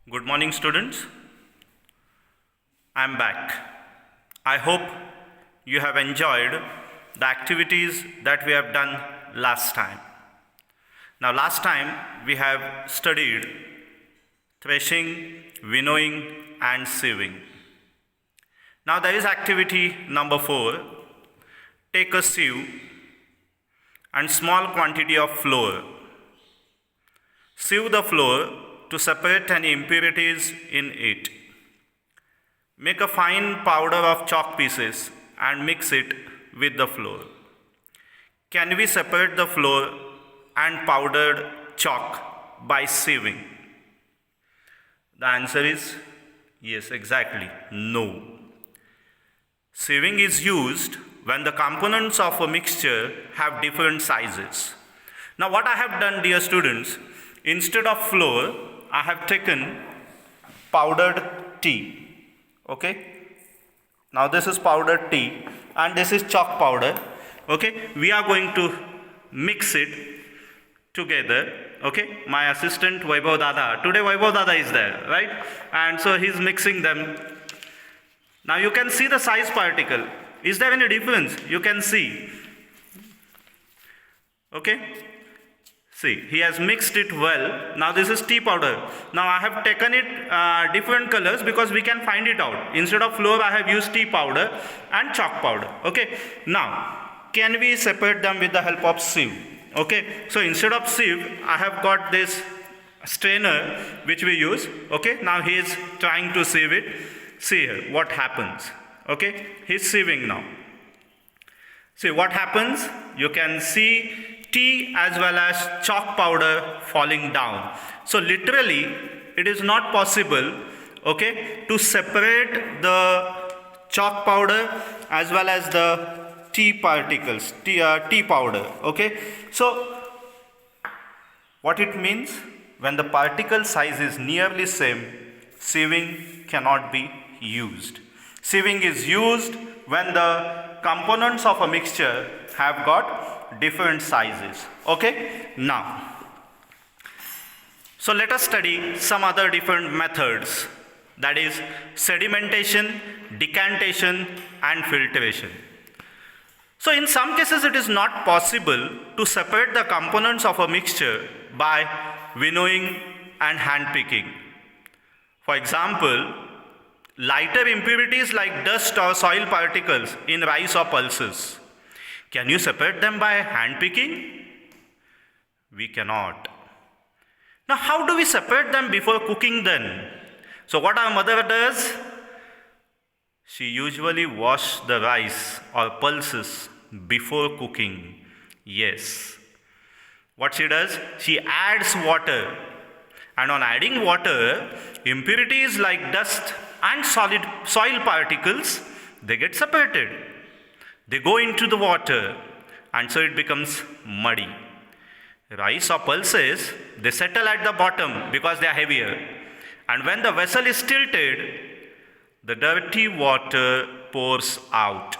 Good morning, students. I'm back. I hope you have enjoyed the activities that we have done last time. Now, last time we have studied threshing, winnowing, and sieving. Now, there is activity number 4. Take a sieve and small quantity of flour. Sieve the flour to separate any impurities in it. Make a fine powder of chalk pieces and mix it with the flour. Can we separate the flour and powdered chalk by sieving? The answer is yes, exactly, no. Sieving is used when the components of a mixture have different sizes. Now what I have done, dear students, instead of flour, I have taken powdered tea. Okay? Now this is powdered tea and this is chalk powder. Okay? We are going to mix it together. Okay? My assistant Vaibhav Dada. Today Vaibhav Dada is there, right? And so he is mixing them. Now you can see the size particle. Is there any difference? You can see. Okay? See, he has mixed it well. Now this is tea powder. Now I have taken it different colors because we can find it out. Instead of flour, I have used tea powder and chalk powder. Okay. Now, can we separate them with the help of sieve? Okay. So instead of sieve, I have got this strainer which we use. Okay. Now he is trying to sieve it. See here what happens. Okay. He is sieving now. See what happens. You can see tea as well as chalk powder falling down. So literally it is not possible, okay, to separate the chalk powder as well as the tea particles, tea powder. Okay. So what it means, when the particle size is nearly same, sieving cannot be used. Sieving is used when the components of a mixture have got different sizes. Okay. Now, so let us study some other different methods, that is sedimentation, decantation, and filtration. So in some cases it is not possible to separate the components of a mixture by winnowing and hand picking. For example, lighter impurities like dust or soil particles in rice or pulses. Can you separate them by hand picking? We cannot. Now how do we separate them before cooking then? So what our mother does? She usually washes the rice or pulses before cooking. Yes. What she does? She adds water. And on adding water, impurities like dust and solid soil particles, they get separated. They go into the water and so it becomes muddy. Rice or pulses, they settle at the bottom because they are heavier. And when the vessel is tilted, the dirty water pours out.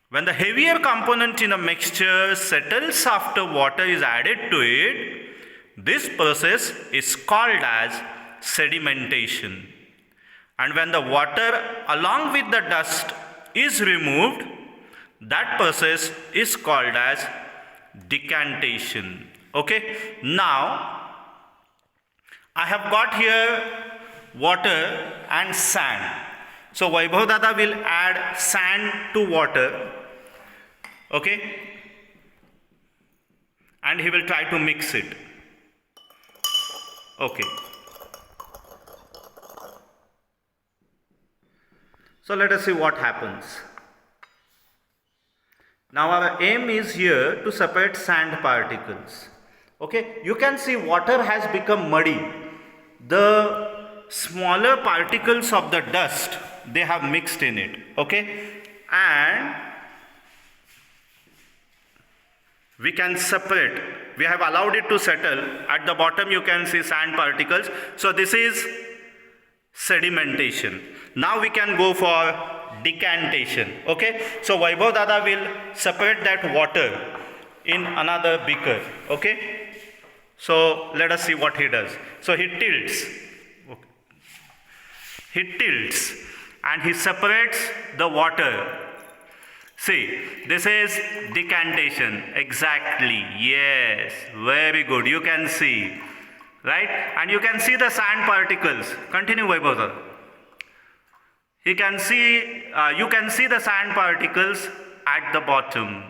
When the heavier component in a mixture settles after water is added to it, this process is called as sedimentation. And when the water along with the dust is removed, that process is called as decantation. Okay. Now, I have got here water and sand. So Vaibhav Dada will add sand to water. Okay. And he will try to mix it. Okay. So let us see what happens. Now our aim is here to separate sand particles. Okay, you can see water has become muddy. The smaller particles of the dust, they have mixed in it. Okay, and we can separate. We have allowed it to settle. At the bottom you can see sand particles. So this is sedimentation. Now we can go for decantation. Okay, so Vaibhav Dada will separate that water in another beaker. Okay, so let us see what he does. So he tilts. he tilts and he separates the water. See, this is decantation. Exactly. Yes. Very good. You can see. Right? And you can see the sand particles. Continue, Vaibhav. You can see the sand particles at the bottom.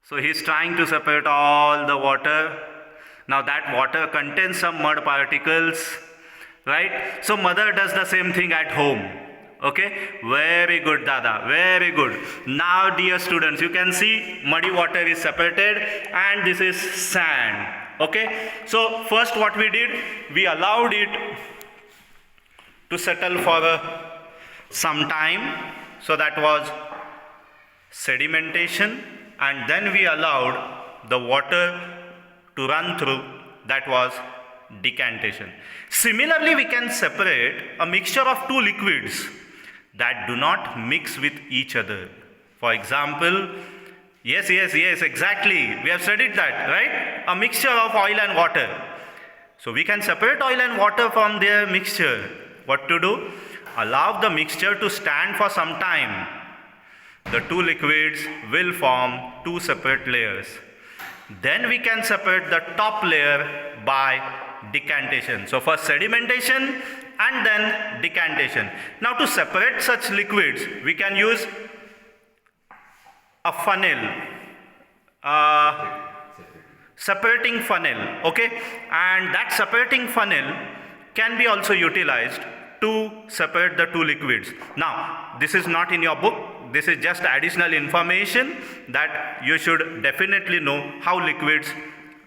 So he's trying to separate all the water. Now that water contains some mud particles. Right? So mother does the same thing at home. Okay, very good, Dada, very good. Now dear students, you can see muddy water is separated and this is sand. Okay, so first what we did, we allowed it to settle for some time. So that was sedimentation, and then we allowed the water to run through. That was decantation. Similarly, we can separate a mixture of two liquids that do not mix with each other. For example, yes, exactly. We have studied that, right? A mixture of oil and water. So we can separate oil and water from their mixture. What to do? Allow the mixture to stand for some time. The two liquids will form two separate layers. Then we can separate the top layer by decantation. So first sedimentation and then decantation. Now to separate such liquids, we can use a funnel, separating funnel, okay? And that separating funnel can be also utilized to separate the two liquids. Now, this is not in your book. This is just additional information that you should definitely know how liquids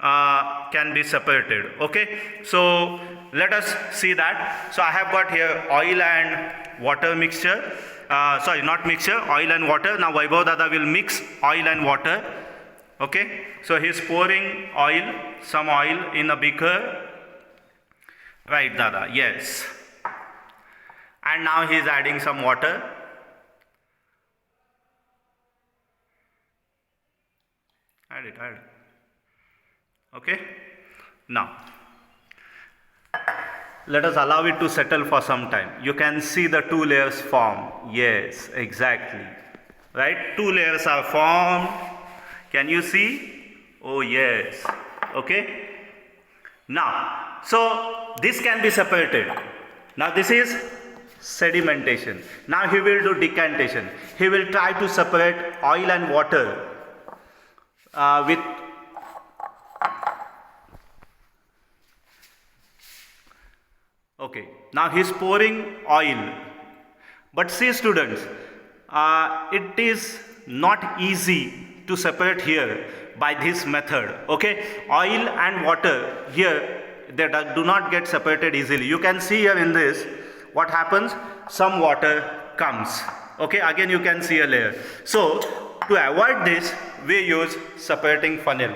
can be separated. Okay, so let us see that. So I have got here oil and water mixture. Sorry, not mixture, oil and water. Now Vaibhav Dada will mix oil and water. Okay, so he is pouring oil, some oil in a beaker. Right, Dada, yes. And now he is adding some water. Add it. Okay, now let us allow it to settle for some time. You can see the two layers form. Yes, exactly. Right, two layers are formed. Can you see? Oh yes. Okay, now so this can be separated. Now this is sedimentation. Now he will do decantation. He will try to separate oil and water with okay, now he is pouring oil. But see students, it is not easy to separate here by this method. Okay, oil and water here, they do not get separated easily. You can see here in this, what happens? Some water comes. Okay, again you can see a layer. So to avoid this, we use separating funnel.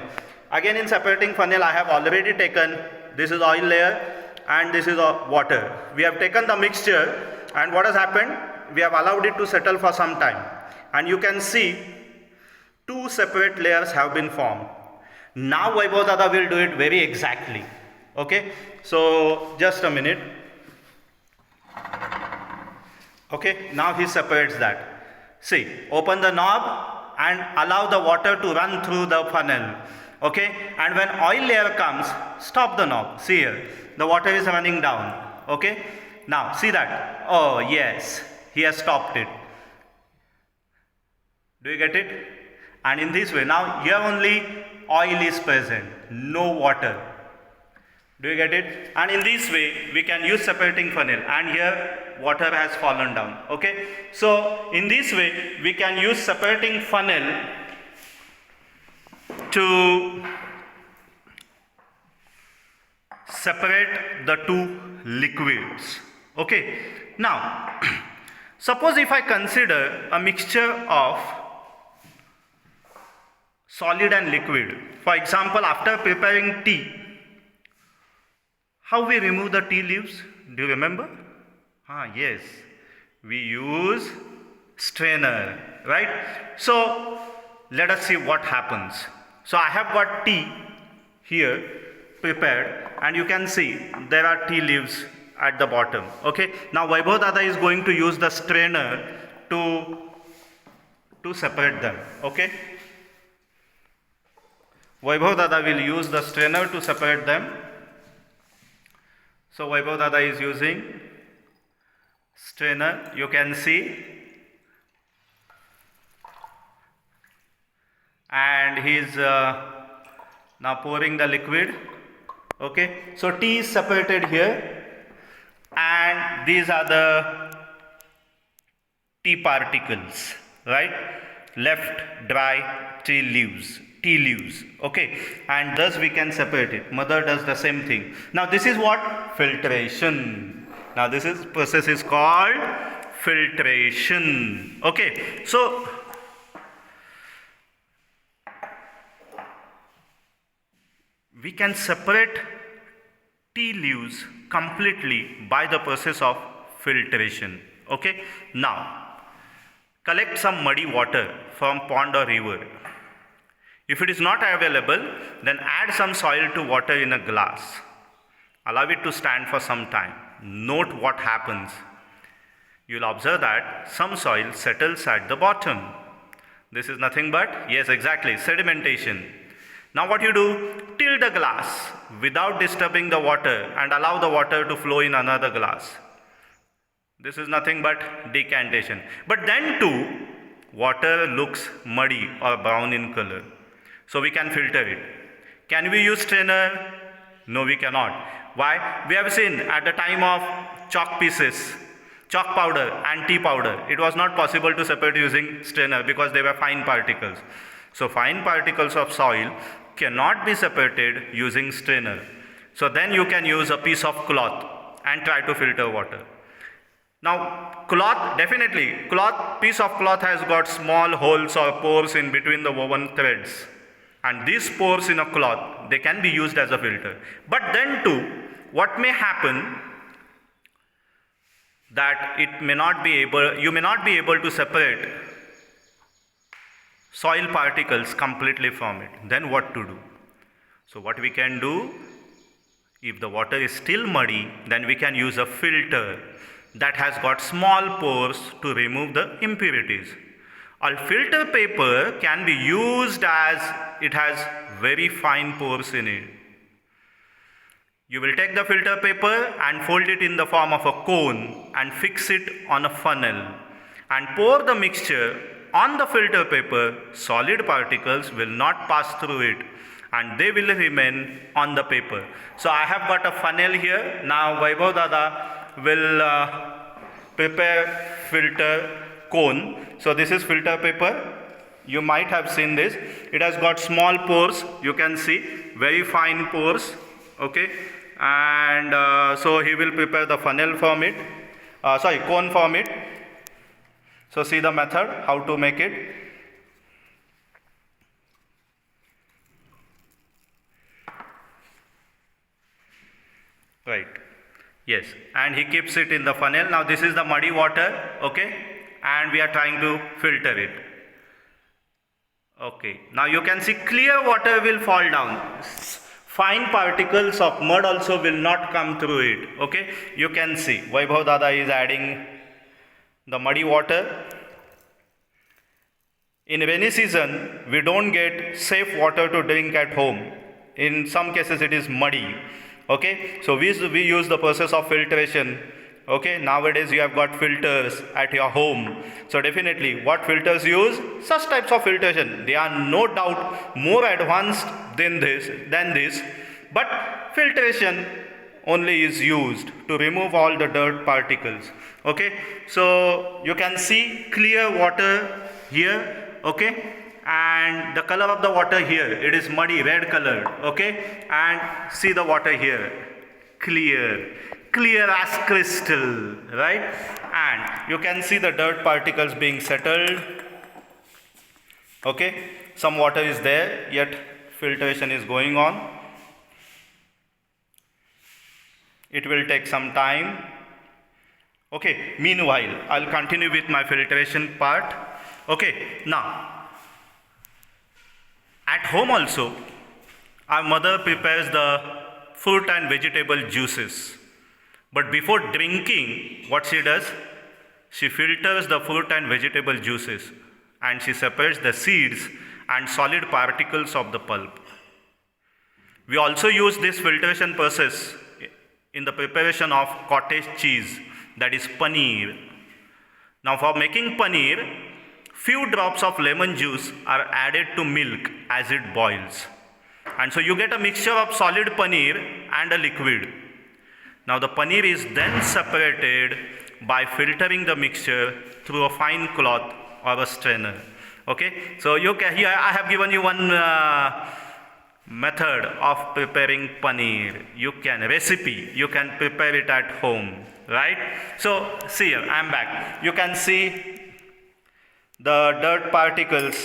Again in separating funnel, I have already taken, this is oil layer and this is water. We have taken the mixture, and what has happened? We have allowed it to settle for some time, and you can see two separate layers have been formed. Now Vaibhav Dada will do it very exactly. Okay, so just a minute. Okay, now he separates that. See, open the knob and allow the water to run through the funnel. Okay, and when oil layer comes, stop the knob. See here, the water is running down. Okay, now see that. Oh yes, he has stopped it. Do you get it? And in this way, now here only oil is present, no water. Do you get it? And in this way, we can use separating funnel, and here water has fallen down. Okay, so in this way, we can use separating funnel to separate the two liquids. Okay, now suppose if I consider a mixture of solid and liquid. For example, after preparing tea, how we remove the tea leaves? Do you remember? Yes, we use strainer, right? So let us see what happens. So I have got tea here prepared, and you can see there are tea leaves at the bottom. Okay, now Vaibhav Dada is going to use the strainer to separate them. Okay, Vaibhav Dada will use the strainer to separate them. So Vaibhav Dada is using strainer, you can see, and he is now pouring the liquid. Okay, so tea is separated here, and these are the tea particles, right? Left dry tea leaves, okay, and thus we can separate it. Mother does the same thing. Now this is what? Filtration. Now this process is called filtration. Okay, so we can separate tea leaves completely by the process of filtration. Okay, now collect some muddy water from pond or river. If it is not available, then add some soil to water in a glass. Allow it to stand for some time. Note what happens. You will observe that some soil settles at the bottom. This is nothing but, yes, exactly, sedimentation. Now what you do? Tilt the glass without disturbing the water and allow the water to flow in another glass. This is nothing but decantation. But then too, water looks muddy or brown in color. So we can filter it. Can we use strainer? No, we cannot. Why? We have seen at the time of chalk pieces, chalk powder and tea powder, it was not possible to separate using strainer because they were fine particles. So fine particles of soil cannot be separated using strainer. So then you can use a piece of cloth and try to filter water. Now cloth, definitely, piece of cloth has got small holes or pores in between the woven threads. And these pores in a cloth, they can be used as a filter. But then too, what may happen that you may not be able to separate soil particles completely from it. Then what to do? So what we can do, if the water is still muddy, then we can use a filter that has got small pores to remove the impurities. A filter paper can be used as it has very fine pores in it. You will take the filter paper and fold it in the form of a cone and fix it on a funnel and pour the mixture on the filter paper. Solid particles will not pass through it and they will remain on the paper. So I have got a funnel here. Now Vaibhav Dada will prepare filter cone. So this is filter paper. You might have seen this. It has got small pores. You can see very fine pores. Okay, and so he will prepare the funnel from it. Cone from it. So see the method how to make it. Right. Yes, and he keeps it in the funnel. Now this is the muddy water. Okay, and we are trying to filter it. Okay, now you can see clear water will fall down. Fine particles of mud also will not come through it. Okay, you can see Vaibhav Dada is adding the muddy water. In rainy season, we don't get safe water to drink at home. In some cases, it is muddy. Okay, so we use the process of filtration. Okay, nowadays you have got filters at your home. So definitely, what filters use? Such types of filtration. They are no doubt more advanced than this. But filtration only is used to remove all the dirt particles. Okay, so you can see clear water here. Okay, and the color of the water here, it is muddy, red colored. Okay, and see the water here, clear as crystal, right? And you can see the dirt particles being settled. Okay, some water is there, yet filtration is going on. It will take some time. Okay, meanwhile, I'll continue with my filtration part. Okay, now, at home also, our mother prepares the fruit and vegetable juices. But before drinking, what she does? She filters the fruit and vegetable juices and she separates the seeds and solid particles of the pulp. We also use this filtration process in the preparation of cottage cheese, that is paneer. Now for making paneer, few drops of lemon juice are added to milk as it boils. And so you get a mixture of solid paneer and a liquid. Now the paneer is then separated by filtering the mixture through a fine cloth or a strainer. Okay, so you can, here I have given you one method of preparing paneer. You can prepare it at home, right? So see here, I am back. You can see the dirt particles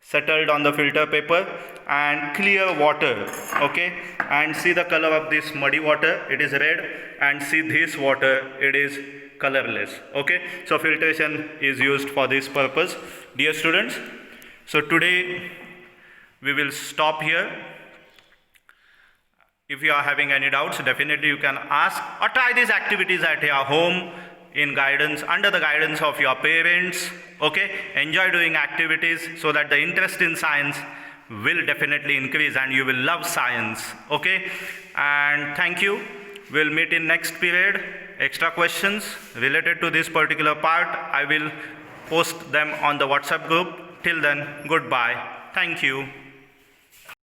settled on the filter paper and clear water, okay, and see the color of this muddy water, it is red, and see this water, it is colorless. Okay, so filtration is used for this purpose, dear students. So today we will stop here. If you are having any doubts, definitely you can ask or try these activities at your home in guidance, under the guidance of your parents. Okay, enjoy doing activities so that the interest in science will definitely increase and you will love science. Okay, and thank you. We'll meet in next period. Extra questions related to this particular part, I will post them on the WhatsApp group. Till then, goodbye. Thank you.